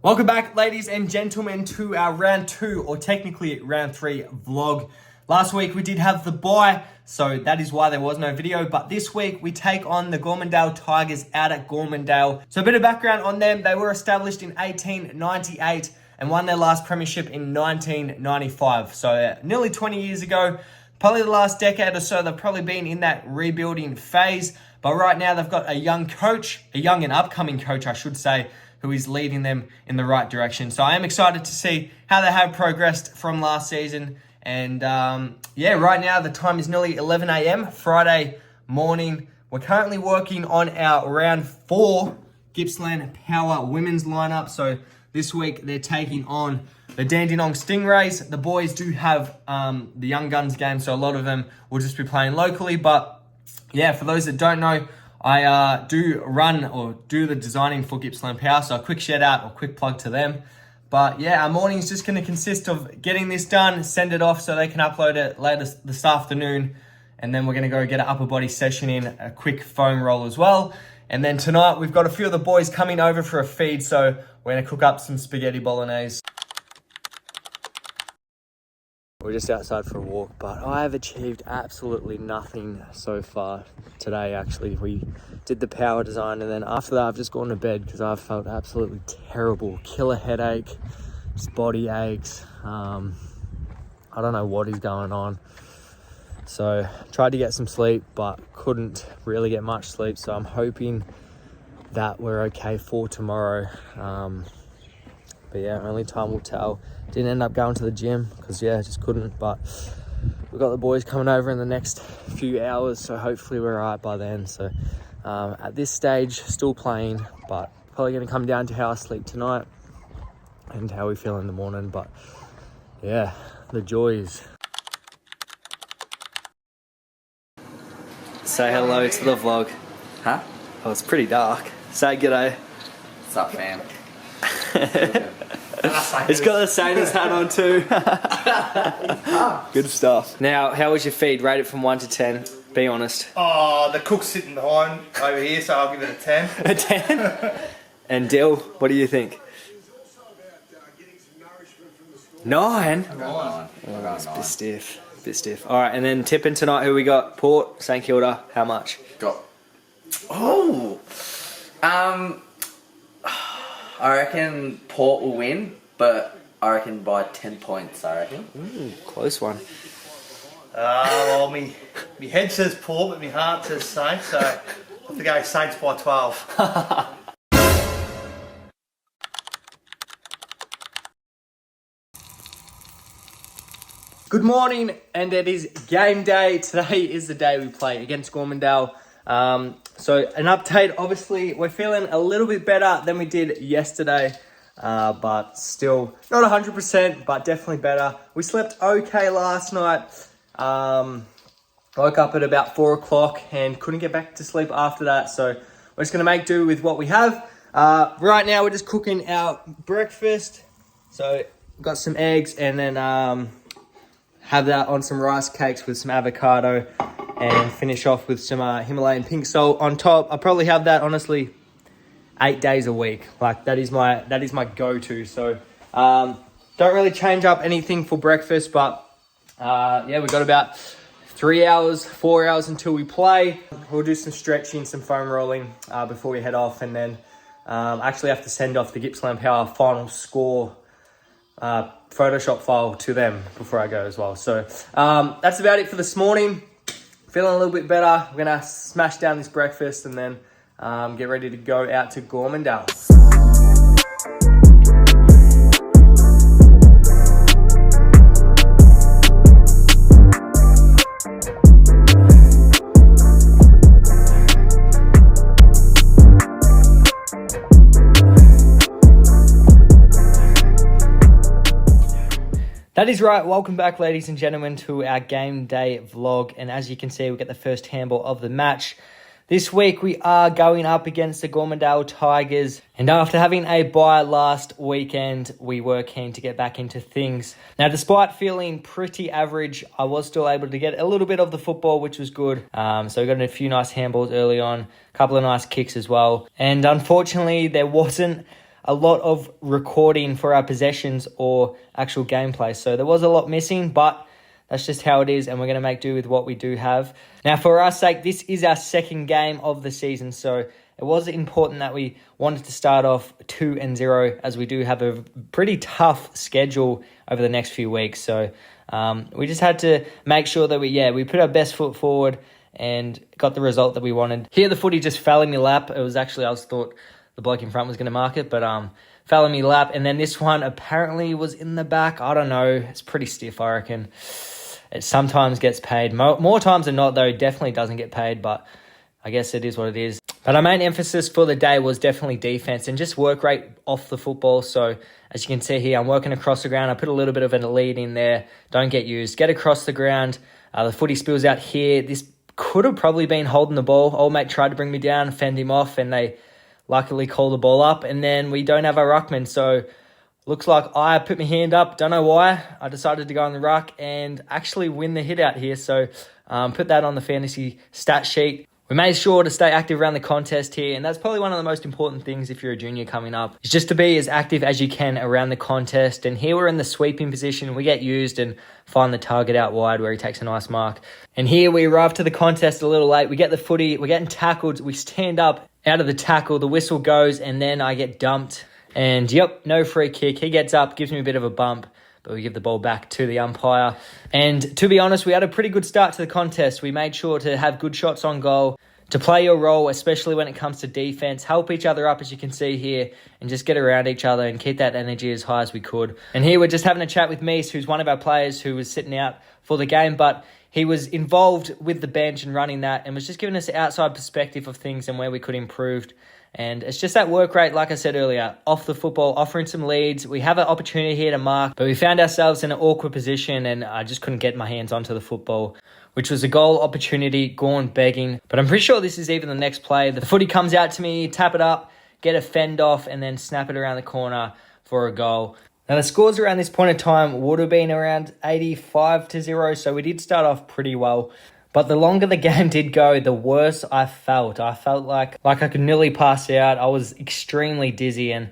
Welcome back, ladies and gentlemen, to our round 2, or technically round 3 vlog. Last week we did have the bye, so that is why there was no video. But this week we take on the Gormandale Tigers out at Gormandale. So a bit of background on them. They were established in 1898 and won their last premiership in 1995. So nearly 20 years ago. Probably the last decade or so, they've probably been in that rebuilding phase. But right now they've got a young coach, a young and upcoming coach, I should say, who is leading them in the right direction. So I am excited to see how they have progressed from last season. And right now the time is nearly 11 a.m. Friday morning. We're currently working on our round 4 Gippsland Power women's lineup. So this week they're taking on the Dandenong Stingrays. The boys do have the Young Guns game, so a lot of them will just be playing locally. But yeah, for those that don't know, I do run or do the designing for Gippsland Power, so a quick shout out or quick plug to them. But yeah, our morning is just going to consist of getting this done, send it off so they can upload it later this afternoon, and then we're going to go get an upper body session in, a quick foam roll as well. And then tonight we've got a few of the boys coming over for a feed, so we're going to cook up some spaghetti bolognese. We're just outside for a walk, but I have achieved absolutely nothing so far today. Actually, we did the power design, and then after that I've just gone to bed because I've felt absolutely terrible. Killer headache, just body aches. I don't know what is going on. So tried to get some sleep, but couldn't really get much sleep. So I'm hoping that we're okay for tomorrow. But yeah, only time will tell. Didn't end up going to the gym because just couldn't. But we've got the boys coming over in the next few hours, so hopefully we're all right by then. So at this stage, still playing, but probably going to come down to how I sleep tonight and how we feel in the morning. But yeah, the joys. Say hello to the vlog. Huh? Oh, it's pretty dark. Say g'day. What's up, fam? It's got the Sailor's hat on too. Good stuff. Now, how was your feed? Rate it from 1 to 10. Be honest. Oh, the cook's sitting behind over here, so I'll give it a 10. A 10? And Dill, what do you think? 9? Oh, it's a bit stiff. Bit stiff. All right, and then tipping tonight, who we got? Port, St Kilda. How much? Got. Oh. I reckon Port will win, but I reckon by 10 points, I reckon. Ooh, close one. Well, me head says Port, but my heart says Saints, so I have to go Saints by 12. Good morning, and it is game day. Today is the day we play against Gormandale. So an update, obviously we're feeling a little bit better than we did yesterday, but still not 100%, but definitely better. We slept okay last night. Woke up at about 4 o'clock and couldn't get back to sleep after that. So we're just gonna make do with what we have. Right now we're just cooking our breakfast. So we've got some eggs and then have that on some rice cakes with some avocado, and finish off with some Himalayan pink salt on top. I probably have that honestly 8 days a week. Like that is my go-to. So don't really change up anything for breakfast, but we've got about 4 hours until we play. We'll do some stretching, some foam rolling before we head off, and then actually have to send off the Gippsland Power final score Photoshop file to them before I go as well. So that's about it for this morning. Feeling a little bit better. We're gonna smash down this breakfast and then get ready to go out to Gormandale. That is right. Welcome back, ladies and gentlemen, to our game day vlog. And as you can see, we get the first handball of the match. This week, we are going up against the Gormandale Tigers. And after having a bye last weekend, we were keen to get back into things. Now, despite feeling pretty average, I was still able to get a little bit of the football, which was good. So we got a few nice handballs early on, a couple of nice kicks as well. And unfortunately, there wasn't a lot of recording for our possessions or actual gameplay. So there was a lot missing, but that's just how it is, and we're going to make do with what we do have. Now, for our sake, this is our second game of the season, so it was important that we wanted to start off 2-0, as we do have a pretty tough schedule over the next few weeks. So we just had to make sure that we put our best foot forward and got the result that we wanted. Here, the footy just fell in my lap. It was actually, I thought the bloke in front was going to mark it, but fell in my lap. And then this one apparently was in the back. I don't know. It's pretty stiff, I reckon. It sometimes gets paid. More times than not, though, definitely doesn't get paid, but I guess it is what it is. But our main emphasis for the day was definitely defense and just work rate off the football. So as you can see here, I'm working across the ground. I put a little bit of a lead in there. Don't get used. Get across the ground. The footy spills out here. This could have probably been holding the ball. Old mate tried to bring me down, fend him off, and they luckily call the ball up. And then we don't have our ruckman, so looks like I put my hand up. Don't know why. I decided to go on the ruck and actually win the hit out here. So put that on the fantasy stat sheet. We made sure to stay active around the contest here, and that's probably one of the most important things if you're a junior coming up, is just to be as active as you can around the contest. And here we're in the sweeping position. We get used and find the target out wide where he takes a nice mark. And here we arrive to the contest a little late. We get the footy. We're getting tackled. We stand up out of the tackle. The whistle goes, and then I get dumped. And yep, no free kick. He gets up, gives me a bit of a bump, but we give the ball back to the umpire. And to be honest, we had a pretty good start to the contest. We made sure to have good shots on goal, to play your role, especially when it comes to defense, help each other up, as you can see here, and just get around each other and keep that energy as high as we could. And here we're just having a chat with Mies, who's one of our players who was sitting out for the game, but he was involved with the bench and running that and was just giving us an outside perspective of things and where we could improve. And it's just that work rate, like I said earlier, off the football, offering some leads. We have an opportunity here to mark, but we found ourselves in an awkward position and I just couldn't get my hands onto the football, which was a goal opportunity, gone begging. But I'm pretty sure this is even the next play. The footy comes out to me, tap it up, get a fend off, and then snap it around the corner for a goal. Now, the scores around this point in time would have been around 85-0, so we did start off pretty well. But the longer the game did go, the worse I felt. I felt like I could nearly pass out. I was extremely dizzy and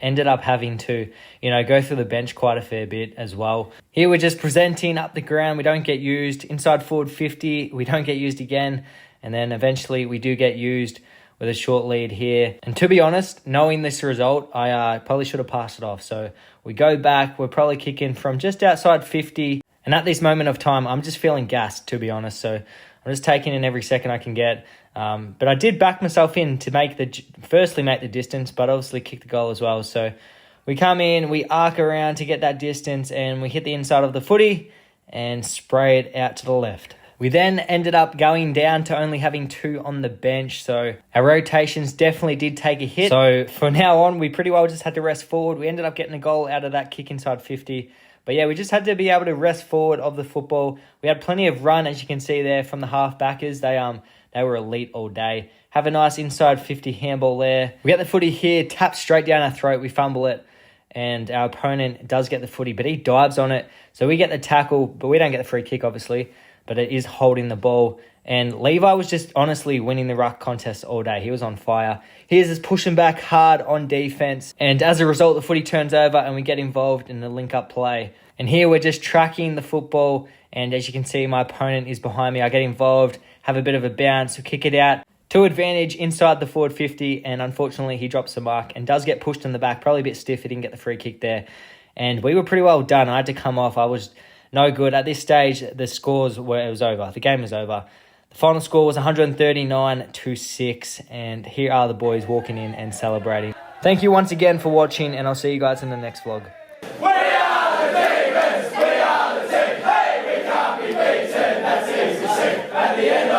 ended up having to, go through the bench quite a fair bit as well. Here we're just presenting up the ground. We don't get used. Inside forward 50, we don't get used again. And then eventually we do get used with a short lead here. And to be honest, knowing this result, I probably should have passed it off. So we go back. We're probably kicking from just outside 50. And at this moment of time, I'm just feeling gassed, to be honest. So I'm just taking in every second I can get. But I did back myself in to firstly make the distance, but obviously kick the goal as well. So we come in, we arc around to get that distance, and we hit the inside of the footy and spray it out to the left. We then ended up going down to only having 2 on the bench. So our rotations definitely did take a hit. So from now on, we pretty well just had to rest forward. We ended up getting a goal out of that kick inside 50. But yeah, we just had to be able to rest forward of the football. We had plenty of run, as you can see there, from the half-backers. They were elite all day. Have a nice inside 50 handball there. We get the footy here, tapped straight down our throat. We fumble it, and our opponent does get the footy, but he dives on it. So we get the tackle, but we don't get the free kick, obviously. But it is holding the ball. And Levi was just honestly winning the ruck contest all day. He was on fire. He is just pushing back hard on defense. And as a result, the footy turns over and we get involved in the link-up play. And here we're just tracking the football. And as you can see, my opponent is behind me. I get involved, have a bit of a bounce, so kick it out to advantage inside the forward 50. And unfortunately, he drops the mark and does get pushed in the back. Probably a bit stiff. He didn't get the free kick there. And we were pretty well done. I had to come off. I was no good. At this stage, the scores were, it was over. The game was over. The final score was 139-6, and here are the boys walking in and celebrating. Thank you once again for watching, and I'll see you guys in the next vlog. We are the demons, we are the team, hey, we can't be beaten, that's easy to see. At the end